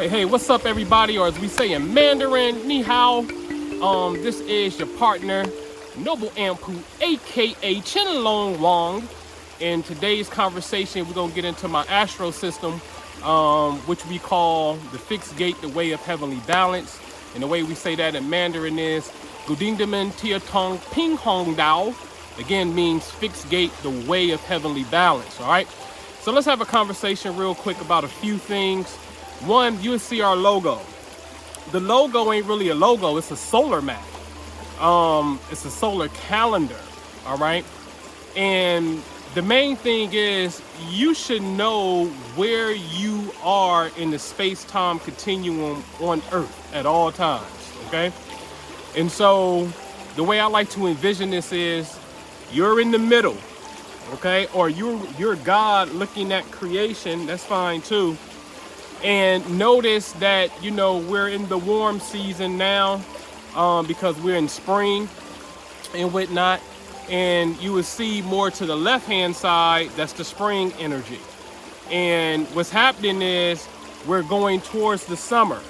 Hey, what's up, everybody? Or as we say in Mandarin, ni hao. This is your partner, Noble Ampu, aka Chen Long Wong. In today's conversation, we're gonna get into my astro system, which we call the fixed gate, the way of heavenly balance. And the way we say that in Mandarin is Gudingdamen Tia Tong Ping Hong Dao. Again, means fixed gate, the way of heavenly balance. All right. So let's have a conversation real quick about a few things. One, you'll see our logo. The logo ain't really a logo, it's a solar map. It's a solar calendar, all right? And the main thing is you should know where you are in the space-time continuum on Earth at all times, okay? And so the way I like to envision this is you're in the middle, okay? Or you're God looking at creation, that's fine too. And notice that, you know, we're in the warm season now because we're in spring and whatnot. And you will see more to the left-hand side, that's the spring energy. And what's happening is we're going towards the summer.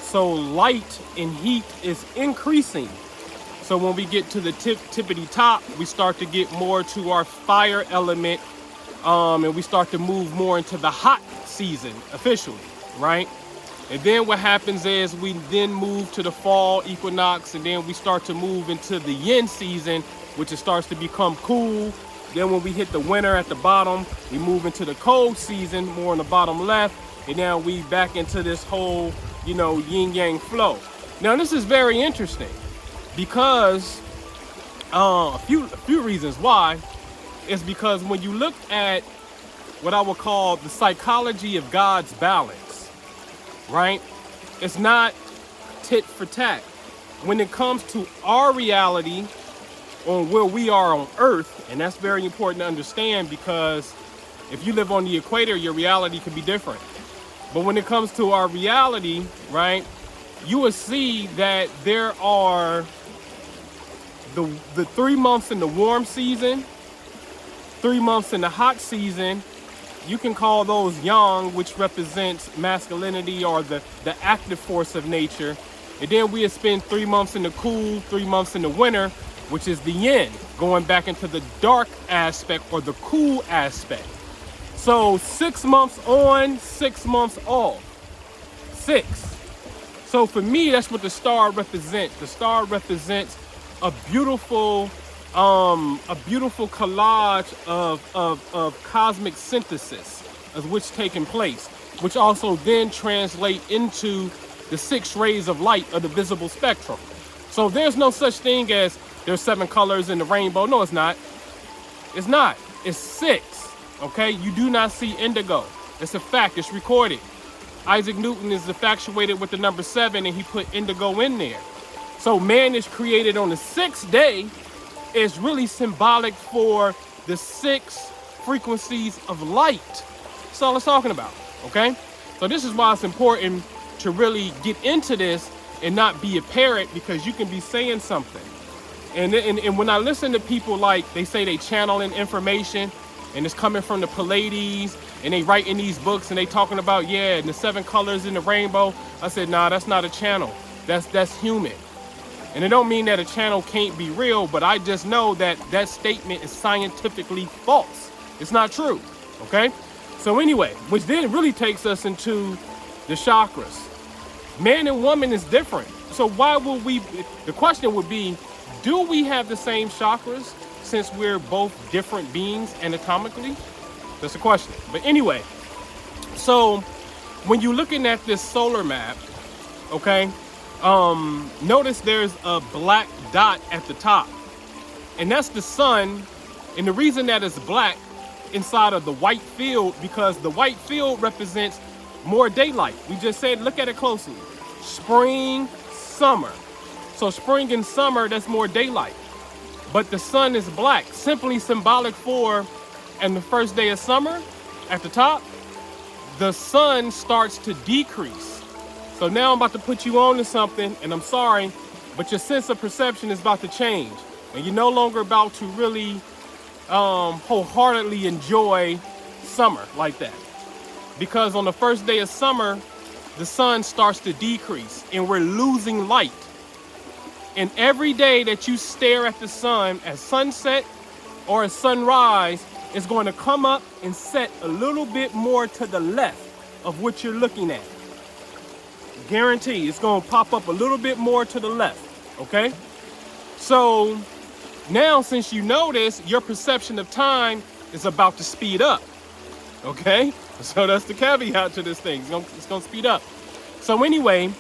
So light and heat is increasing. So when we get to the tippity top, we start to get more to our fire element. And we start to move more into the hot season officially, right? And then what happens is we then move to the fall equinox, and then we start to move into the yin season, which it starts to become cool. Then when we hit the winter at the bottom, we move into the cold season, more on the bottom left, and now we back into this whole, you know, yin yang flow. Now this is very interesting because a few reasons why. Is because when you look at what I would call the psychology of God's balance, right? It's not tit for tat. When it comes to our reality on where we are on Earth, and that's very important to understand because if you live on the equator, your reality could be different. But when it comes to our reality, right, you will see that there are the 3 months in the warm season, 3 months in the hot season. You can call those yang, which represents masculinity or the active force of nature. And then we spend 3 months in the cool, 3 months in the winter, which is the yin, going back into the dark aspect or the cool aspect. So 6 months on, 6 months off. 6. So for me, that's what the star represents. The star represents a beautiful collage of cosmic synthesis of which taking place, which also then translate into the 6 rays of light of the visible spectrum. So there's no such thing as there's 7 colors in the rainbow. No, it's not. It's not. It's 6. Okay, you do not see indigo. It's a fact. It's recorded. Isaac Newton is infatuated with the number 7, and he put indigo in there. So man is created on the 6th day. Is really symbolic for the 6 frequencies of light. That's all it's talking about, okay? So this is why it's important to really get into this and not be a parrot, because you can be saying something. And when I listen to people, like, they say they channeling information and it's coming from the Pleiades and they writing these books and they talking about, yeah, and the 7 colors in the rainbow. I said, nah, that's not a channel. That's human. And it don't mean that a channel can't be real, but I just know that that statement is scientifically false. It's not true, okay? So anyway, which then really takes us into the chakras. Man and woman is different. So why would we, the question would be, do we have the same chakras since we're both different beings anatomically? That's the question. But anyway, so when you're looking at this solar map, okay, notice there's a black dot at the top, and that's the sun. And the reason that it's black inside of the white field, because the white field represents more daylight. We just said, look at it closely. Spring, summer. So spring and summer, that's more daylight. But the sun is black, simply symbolic for, and the first day of summer at the top, the sun starts to decrease. So now I'm about to put you on to something, and I'm sorry, but your sense of perception is about to change. And you're no longer about to really wholeheartedly enjoy summer like that. Because on the first day of summer, the sun starts to decrease and we're losing light. And every day that you stare at the sun at sunset or at sunrise, it's going to come up and set a little bit more to the left of what you're looking at. Guarantee it's going to pop up a little bit more to the left, okay? So now, since you know this, your perception of time is about to speed up, okay? So that's the caveat to this thing. It's going to speed up. So anyway,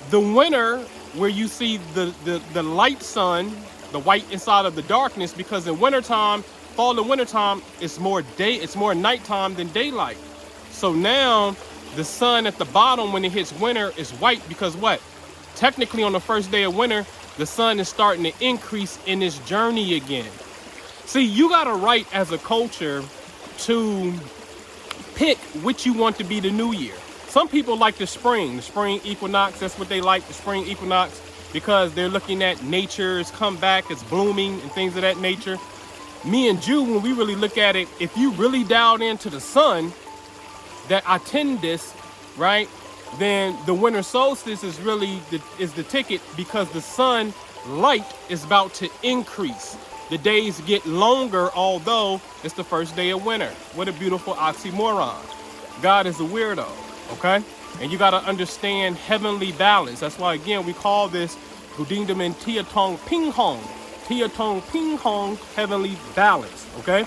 the winter, where you see the light sun, the white inside of the darkness, because in wintertime, fall and wintertime, it's more nighttime than daylight. So now the sun at the bottom when it hits winter is white because what? Technically on the first day of winter, the sun is starting to increase in its journey again. See, you got a right as a culture to pick which you want to be the new year. Some people like the spring equinox. That's what they like, the spring equinox, because they're looking at nature's comeback, it's blooming and things of that nature. Me and Jew, when we really look at it, if you really dialed into the sun, that attend this, right, then the winter solstice is really the ticket, because the sun light is about to increase. The days get longer, although it's the first day of winter. What a beautiful oxymoron. God is a weirdo, okay? And you got to understand heavenly balance. That's why, again, we call this Gudingdom and Tiatong Ping Hong. Tiatong Ping Hong, heavenly balance, okay?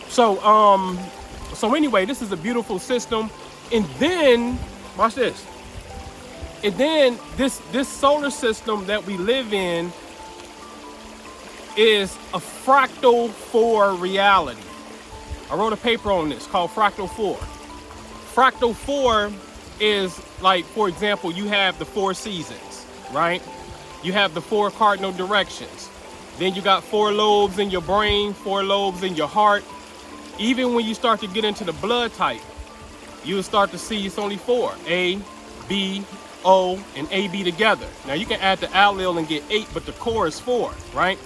So anyway, this is a beautiful system. And then, watch this. And then this solar system that we live in is a fractal 4 reality. I wrote a paper on this called Fractal 4. Fractal 4 is like, for example, you have the 4 seasons, right? You have the 4 cardinal directions. Then you got 4 lobes in your brain, 4 lobes in your heart. Even when you start to get into the blood type, you'll start to see it's only 4. A, B, O, and AB together. Now you can add the allele and get 8, but the core is 4, right?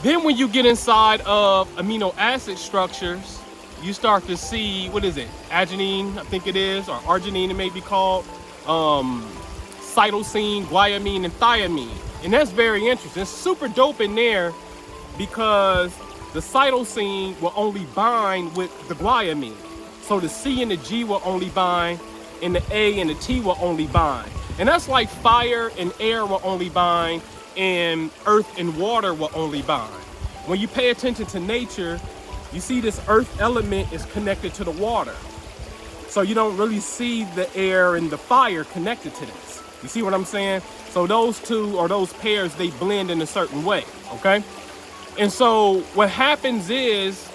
Then when you get inside of amino acid structures, you start to see, what is it? Adenine, I think it is, or arginine it may be called. Cytosine, guanine, and thiamine. And that's very interesting. It's super dope in there because the cytosine will only bind with the guanine. So the C and the G will only bind, and the A and the T will only bind. And that's like fire and air will only bind, and earth and water will only bind. When you pay attention to nature, you see this earth element is connected to the water. So you don't really see the air and the fire connected to this. You see what I'm saying? So those two, or those pairs, they blend in a certain way, okay? And so what happens is,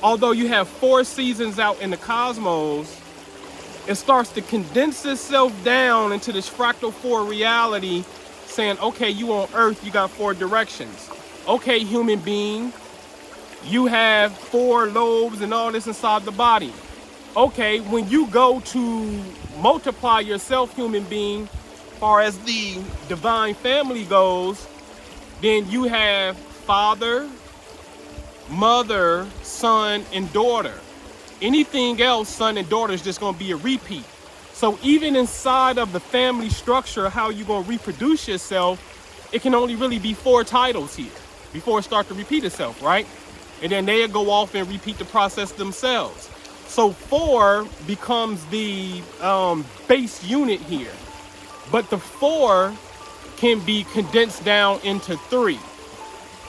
although you have 4 seasons out in the cosmos, it starts to condense itself down into this fractal 4 reality, saying, okay, you on Earth, you got 4 directions. Okay, human being, you have 4 lobes and all this inside the body. Okay, when you go to multiply yourself, human being, as far as the divine family goes, then you have father, mother, son, and daughter. Anything else, son and daughter, is just going to be a repeat. So even inside of the family structure, how you're going to reproduce yourself, it can only really be 4 titles here before it starts to repeat itself, right? And then they'll go off and repeat the process themselves. So 4 becomes the base unit here. But the 4 can be condensed down into 3.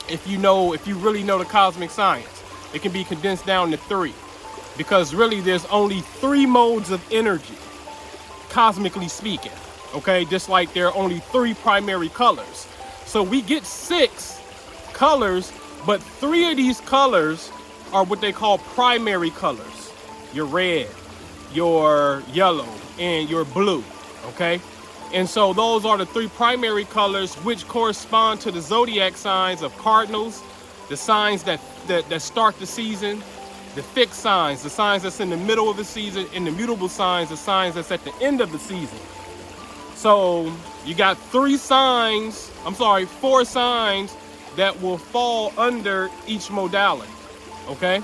If you really know the cosmic science, it can be condensed down to 3. Because really there's only 3 modes of energy, cosmically speaking. Okay, just like there are only 3 primary colors. So we get 6 colors, but 3 of these colors are what they call primary colors. Your red, your yellow, and your blue, okay? And so those are the 3 primary colors, which correspond to the zodiac signs of cardinals, the signs that start the season, the fixed signs, the signs that's in the middle of the season, and the mutable signs, the signs that's at the end of the season. So you got 4 signs that will fall under each modality, okay?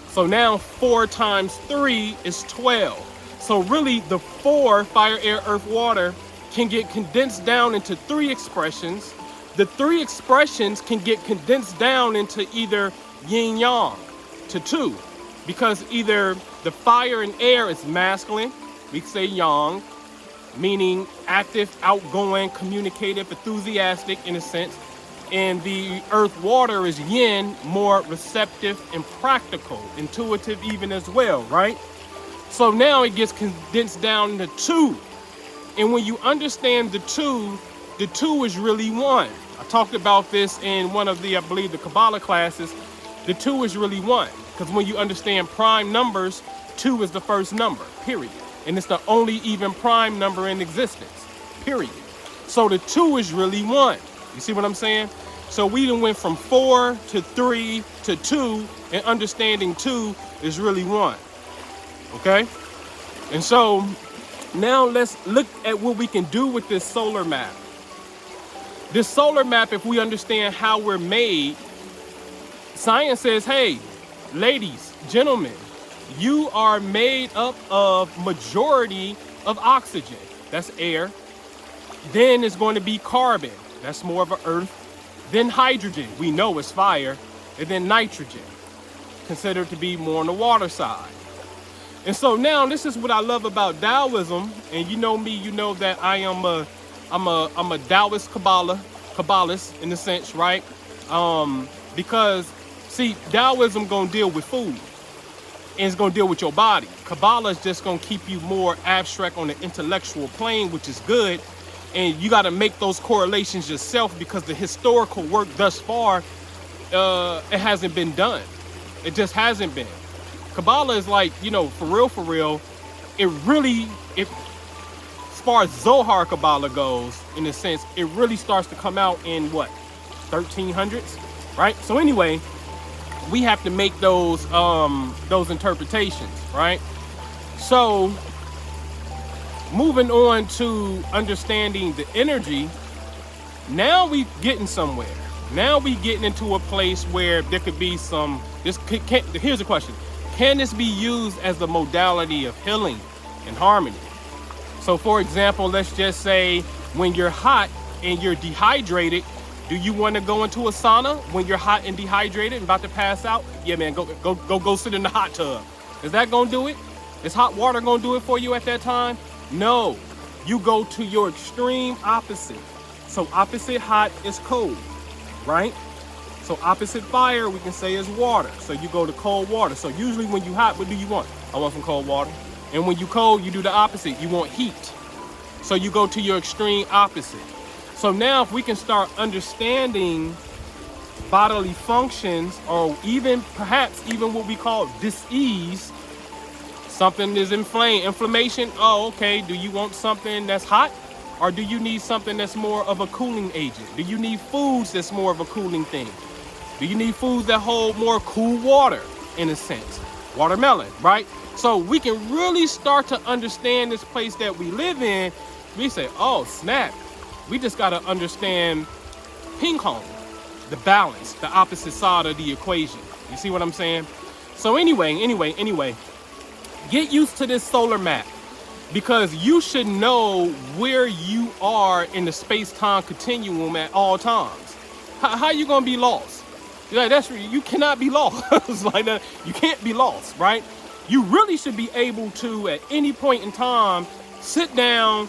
So now 4 times 3 is 12. So really the 4, fire, air, earth, water, can get condensed down into 3 expressions. The 3 expressions can get condensed down into either yin yang to 2, because either the fire and air is masculine, we say yang, meaning active, outgoing, communicative, enthusiastic in a sense, and the earth water is yin, more receptive and practical, intuitive even as well, right? So now it gets condensed down to 2. And when you understand the two is really 1. I talked about this in one of the, I believe, the Kabbalah classes. The 2 is really 1. Because when you understand prime numbers, 2 is the first number, period. And it's the only even prime number in existence, period. So the 2 is really 1. You see what I'm saying? So we then went from 4 to 3 to 2, and understanding 2 is really 1. Okay? And so now let's look at what we can do with this solar map. This solar map, if we understand how we're made, science says, hey, ladies, gentlemen, you are made up of majority of oxygen. That's air. Then it's going to be carbon. That's more of an earth. Then hydrogen, we know it's fire. And then nitrogen, considered to be more on the water side. And so now this is what I love about Taoism. And you know me, you know that I'm a Taoist Kabbalist in a sense, right? Because see, Taoism gonna deal with food, and it's gonna deal with your body. Kabbalah is just gonna keep you more abstract on the intellectual plane, which is good. And you got to make those correlations yourself, because the historical work thus far, it hasn't been done. It just hasn't been. Kabbalah is like, you know, for real, it really, as far as Zohar Kabbalah goes, in a sense, it really starts to come out in what, 1300s, right? So anyway, we have to make those interpretations, right? So moving on to understanding the energy, now we getting somewhere. Now we getting into a place where there could be some, here's the question. Can this be used as a modality of healing and harmony? So for example, let's just say when you're hot and you're dehydrated, do you want to go into a sauna when you're hot and dehydrated and about to pass out? Yeah, man, go sit in the hot tub. Is that gonna do it? Is hot water gonna do it for you at that time? No, you go to your extreme opposite. So opposite hot is cold, right? So opposite fire, we can say, is water. So you go to cold water. So usually when you hot, what do you want? I want some cold water. And when you cold, you do the opposite. You want heat. So you go to your extreme opposite. So now if we can start understanding bodily functions, or even perhaps even what we call dis-ease, something is inflammation. Oh, okay. Do you want something that's hot? Or do you need something that's more of a cooling agent? Do you need foods that's more of a cooling thing? Do you need foods that hold more cool water, in a sense? Watermelon, right? So we can really start to understand this place that we live in. We say, oh, snap. We just got to understand ping pong, the balance, the opposite side of the equation. You see what I'm saying? So anyway, get used to this solar map, because you should know where you are in the space-time continuum at all times. How you gonna be lost? Like, you cannot be lost. It's like that. You can't be lost, right? You really should be able to, at any point in time, sit down,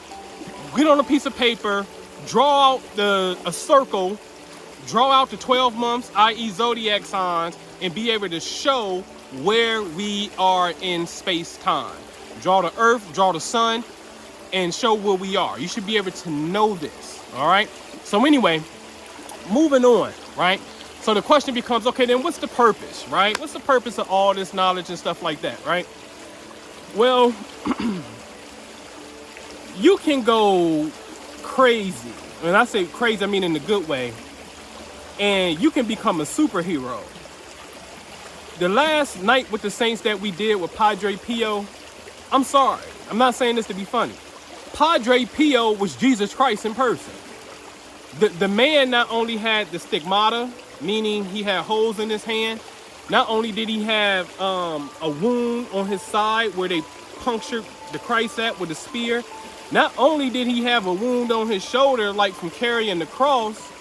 get on a piece of paper, draw out a circle, draw out the 12 months, i.e. zodiac signs, and be able to show where we are in space-time. Draw the earth, draw the sun, and show where we are. You should be able to know this, all right? So anyway, moving on, right? So the question becomes, okay, then what's the purpose, right? What's the purpose of all this knowledge and stuff like that, right? Well, you can go crazy. When I say crazy, I mean in a good way. And you can become a superhero. The last night with the Saints that we did with Padre Pio, I'm sorry, I'm not saying this to be funny. Padre Pio was Jesus Christ in person. The man not only had the stigmata, meaning he had holes in his hand, not only did he have a wound on his side where they punctured the Christ at with a spear, not only did he have a wound on his shoulder, like from carrying the cross,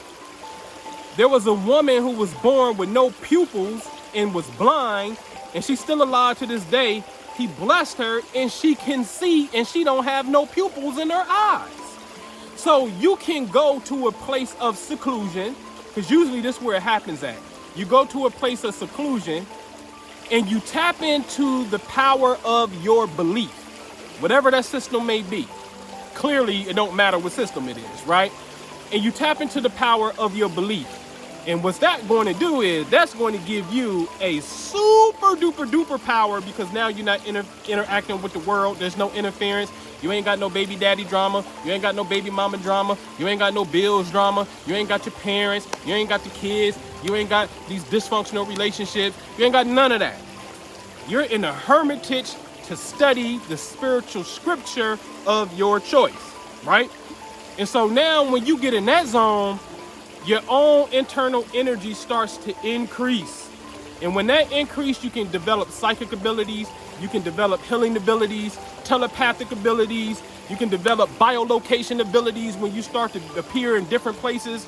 there was a woman who was born with no pupils and was blind, and she's still alive to this day. He blessed her, and she can see, and she don't have no pupils in her eyes. So you can go to a place of seclusion, because usually this is where it happens at. You go to a place of seclusion, and you tap into the power of your belief, whatever that system may be. Clearly, it don't matter what system it is, right? And you tap into the power of your belief. And what's that going to do is that's going to give you a super duper duper power, because now you're not interacting with the world. There's no interference. You ain't got no baby daddy drama. You ain't got no baby mama drama. You ain't got no bills drama. You ain't got your parents. You ain't got the kids. You ain't got these dysfunctional relationships. You ain't got none of that. You're in a hermitage to study the spiritual scripture of your choice, right? And so now when you get in that zone, your own internal energy starts to increase. And when that increase, you can develop psychic abilities, you can develop healing abilities, telepathic abilities, you can develop biolocation abilities when you start to appear in different places,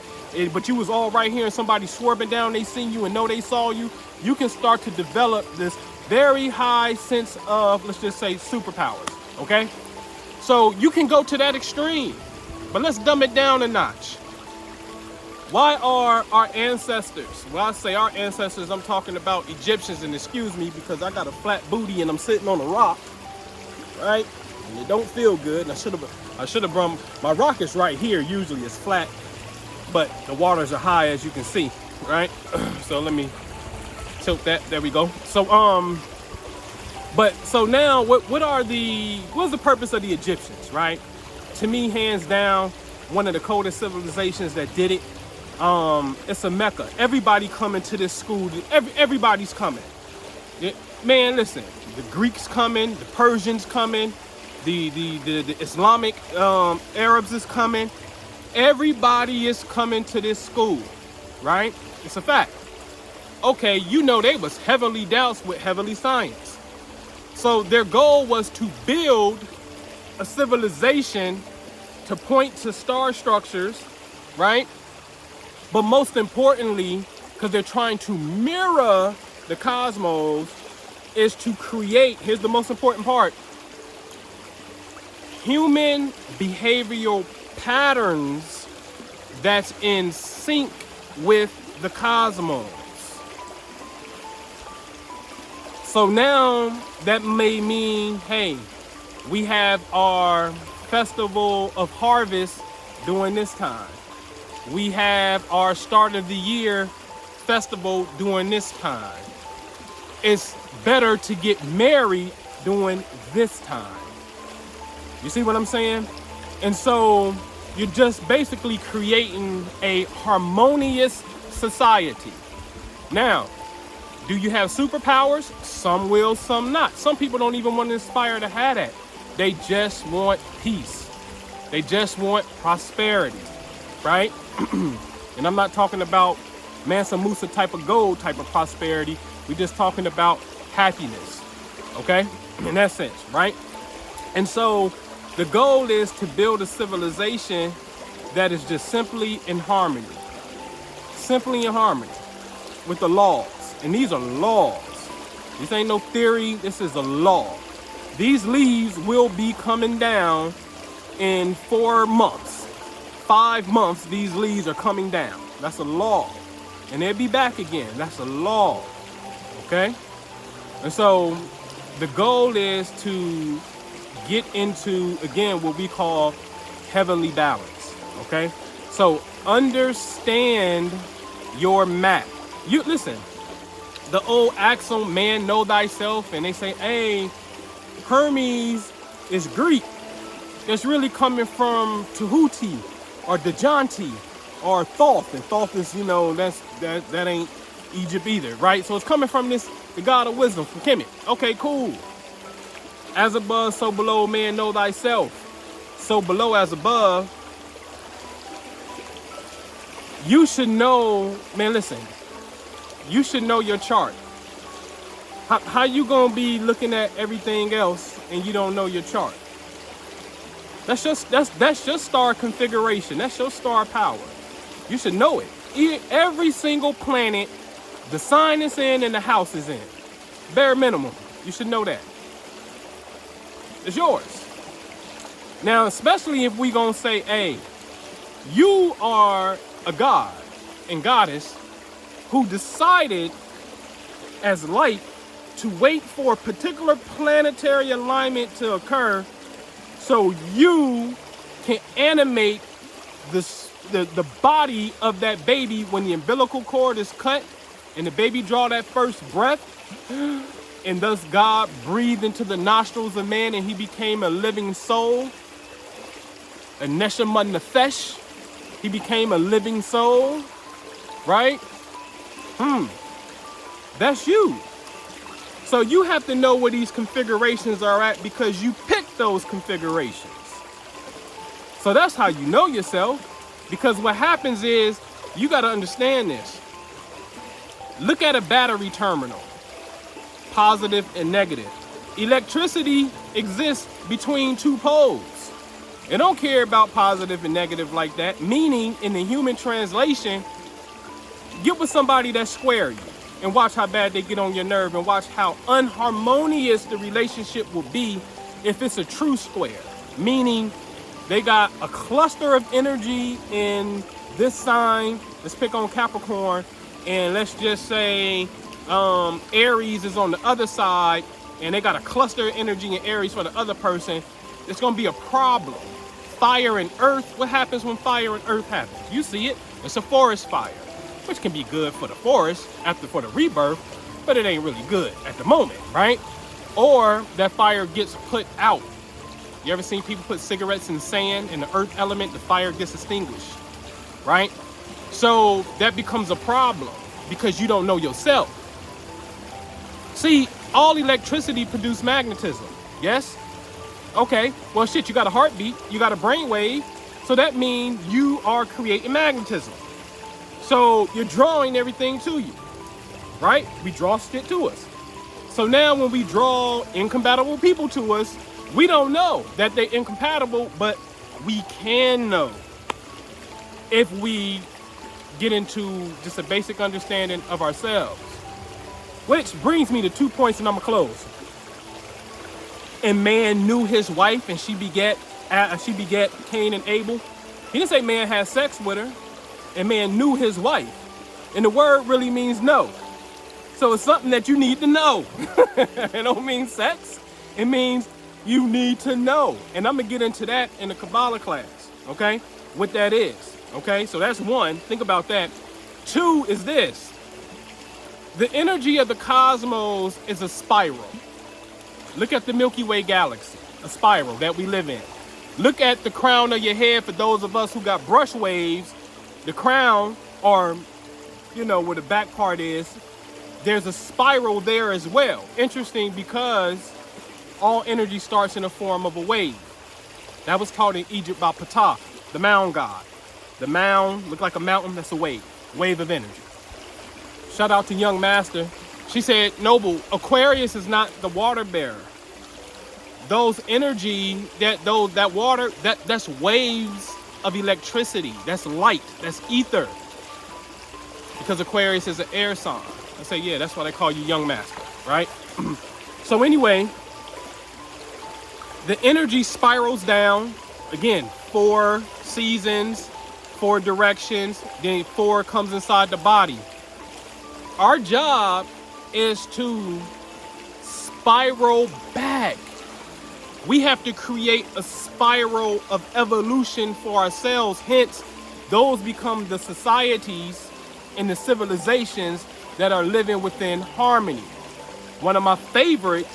but you was all right here and somebody swerving down, they seen you and know they saw you. You can start to develop this very high sense of, let's just say, superpowers, okay? So you can go to that extreme, but let's dumb it down a notch. Why are our ancestors, when I say our ancestors, I'm talking about Egyptians, and excuse me because I got a flat booty and I'm sitting on a rock, right? And it don't feel good. And I should have brought, my rock is right here, usually it's flat, but the waters are high, as you can see, right? So let me tilt that, there we go. So so now what's the purpose of the Egyptians, right? To me, hands down, one of the coldest civilizations that did it. It's a Mecca. Everybody coming to this school. Everybody's coming. Man, listen. The Greeks coming. The Persians coming. The Islamic Arabs is coming. Everybody is coming to this school, right? It's a fact. Okay, you know they was heavily doused with heavily science. So their goal was to build a civilization to point to star structures, right? But most importantly, because they're trying to mirror the cosmos, is to create, here's the most important part, human behavioral patterns that's in sync with the cosmos. So now that may mean, hey, we have our festival of harvest during this time. We have our start of the year festival during this time. It's better to get married during this time. You see what I'm saying? And so you're just basically creating a harmonious society. Now, do you have superpowers? Some will, some not. Some people don't even want to aspire to have that. They just want peace. They just want prosperity, right? And I'm not talking about Mansa Musa type of gold type of prosperity. We're just talking about happiness, okay? In that sense, right? And so the goal is to build a civilization that is just simply in harmony. Simply in harmony with the laws. And these are laws. This ain't no theory. This is a law. These leaves will be coming down in 4 months. 5 months, these leaves are coming down. That's a law. And they'll be back again. That's a law. Okay? And so the goal is to get into, again, what we call heavenly balance. Okay? So understand your map. You listen, the old axiom, man, know thyself, and they say, hey, Hermes is Greek. It's really coming from Tahuti or Dajanti or Thoth. And Thoth is, you know, that ain't Egypt either, right? So it's coming from the god of wisdom, from Kemet. Okay, cool. As above, so below, man, know thyself. So below as above. You should know, man, listen. You should know your chart. How you gonna be looking at everything else and you don't know your chart? That's your star configuration. That's your star power. You should know it. Every single planet, the sign is in and the house is in. Bare minimum. You should know that. It's yours. Now, especially if we gonna say, hey, you are a god and goddess who decided as light to wait for a particular planetary alignment to occur so you can animate the body of that baby when the umbilical cord is cut and the baby draw that first breath, and thus God breathed into the nostrils of man and he became a living soul, a neshama nefesh. He became a living soul, right? That's you. So you have to know where these configurations are at because you picked those configurations. So that's how you know yourself. Because what happens is, you got to understand this. Look at a battery terminal, positive and negative. Electricity exists between two poles. It don't care about positive and negative like that. Meaning, in the human translation, get with somebody that's square you and watch how bad they get on your nerve and watch how unharmonious the relationship will be if it's a true square. Meaning, they got a cluster of energy in this sign. Let's pick on Capricorn. And let's just say Aries is on the other side. And they got a cluster of energy in Aries for the other person. It's going to be a problem. Fire and earth. What happens when fire and earth happens? You see it. It's a forest fire, which can be good for the forest for the rebirth, but it ain't really good at the moment, right? Or that fire gets put out. You ever seen people put cigarettes in sand and the earth element, the fire gets extinguished, right? So that becomes a problem because you don't know yourself. See, all electricity produces magnetism, yes? Okay, well shit, you got a heartbeat, you got a brainwave, so that means you are creating magnetism. So you're drawing everything to you, right? We draw shit to us. So now when we draw incompatible people to us, we don't know that they're incompatible, but we can know if we get into just a basic understanding of ourselves. Which brings me to 2 points and I'm gonna close. And man knew his wife and she begat Cain and Abel. He didn't say man had sex with her. And man knew his wife. And the word really means know. So it's something that you need to know. It don't mean sex. It means you need to know. And I'm going to get into that in the Kabbalah class. Okay? What that is. Okay? So that's one. Think about that. Two is this. The energy of the cosmos is a spiral. Look at the Milky Way galaxy. A spiral that we live in. Look at the crown of your head for those of us who got brush waves. The crown, or, you know, where the back part is, there's a spiral there as well. Interesting because all energy starts in the form of a wave. That was taught in Egypt by Ptah, the mound god. The mound looked like a mountain, that's a wave of energy. Shout out to Young Master. She said, Noble, Aquarius is not the water bearer. Those energy, that water, that's waves of electricity. That's light. That's ether. Because Aquarius is an air sign. I say, yeah, that's why they call you Young Master, right? So anyway, the energy spirals down. Again, 4 seasons, 4 directions, then 4 comes inside the body. Our job is to spiral back. We have to create a spiral of evolution for ourselves. Hence, those become the societies and the civilizations that are living within harmony. One of my favorite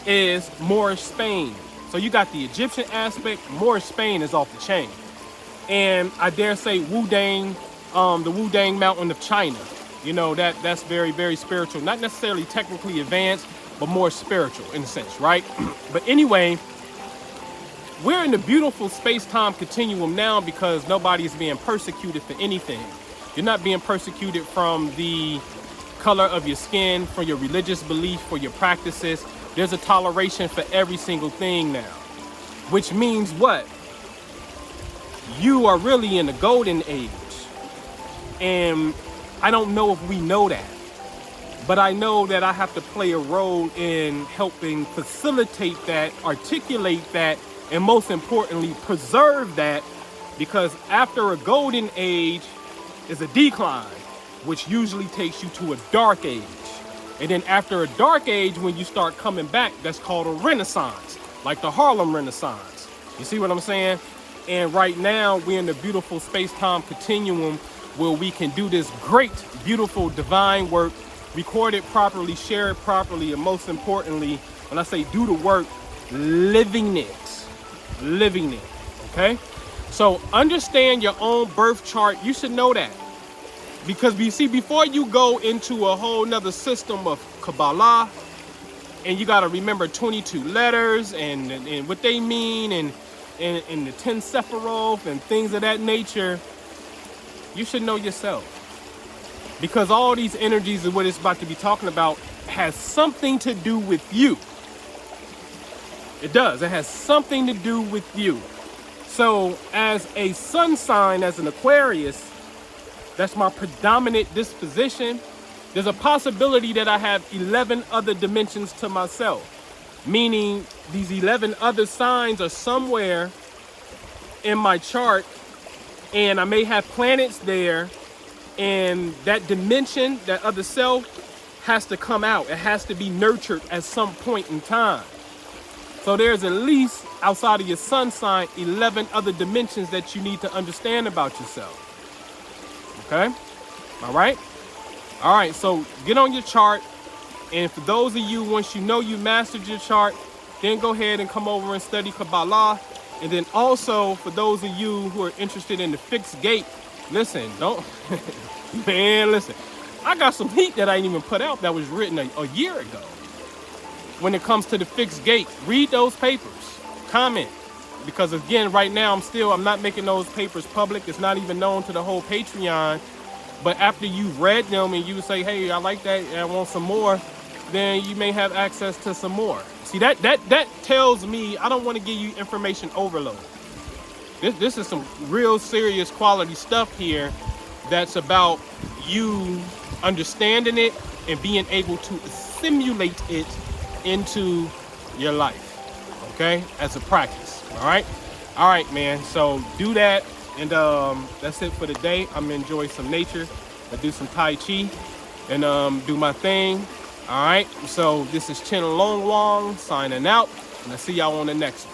is Moorish Spain. So you got the Egyptian aspect. Moorish Spain is off the chain. And I dare say Wudang, the Wudang Mountain of China. You know, that's very, very spiritual. Not necessarily technically advanced, but more spiritual in a sense, right? But anyway, we're in the beautiful space-time continuum now because nobody is being persecuted for anything. You're not being persecuted from the color of your skin, for your religious belief, for your practices. There's a toleration for every single thing now, which means what? You are really in the golden age. And I don't know if we know that, but I know that I have to play a role in helping facilitate that, articulate that, and most importantly, preserve that, because after a golden age is a decline, which usually takes you to a dark age. And then after a dark age, when you start coming back, that's called a renaissance, like the Harlem Renaissance. You see what I'm saying? And right now, we're in the beautiful space-time continuum where we can do this great, beautiful, divine work, record it properly, share it properly, and most importantly, when I say do the work, living it, okay? So understand your own birth chart. You should know that. Because you see, before you go into a whole nother system of Kabbalah, and you got to remember 22 letters and what they mean, and the 10 Sephiroth and things of that nature, you should know yourself. Because all these energies and what it's about to be talking about has something to do with you. It does. It has something to do with you. So as a sun sign, as an Aquarius, that's my predominant disposition. There's a possibility that I have 11 other dimensions to myself, meaning these 11 other signs are somewhere in my chart, and I may have planets there, and that dimension, that other self, has to come out. It has to be nurtured at some point in time. So there's at least, outside of your sun sign, 11 other dimensions that you need to understand about yourself. Okay? All right? All right, so get on your chart. And for those of you, once you know you mastered your chart, then go ahead and come over and study Kabbalah. And then also, for those of you who are interested in the fixed gate, listen, man, listen. I got some heat that I didn't even put out that was written a year ago. When it comes to the fixed gate, read those papers, comment. Because again, right now, I'm not making those papers public. It's not even known to the whole Patreon. But after you've read them and you say, hey, I like that and I want some more, then you may have access to some more. See, that tells me I don't want to give you information overload. This is some real serious quality stuff here that's about you understanding it and being able to assimilate it into your life, okay, as a practice. All right, man. So do that, and that's it for the day. I'm gonna enjoy some nature, I do some Tai Chi, and do my thing. All right. So this is Chen Long Wong signing out, and I'll see y'all on the next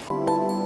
one.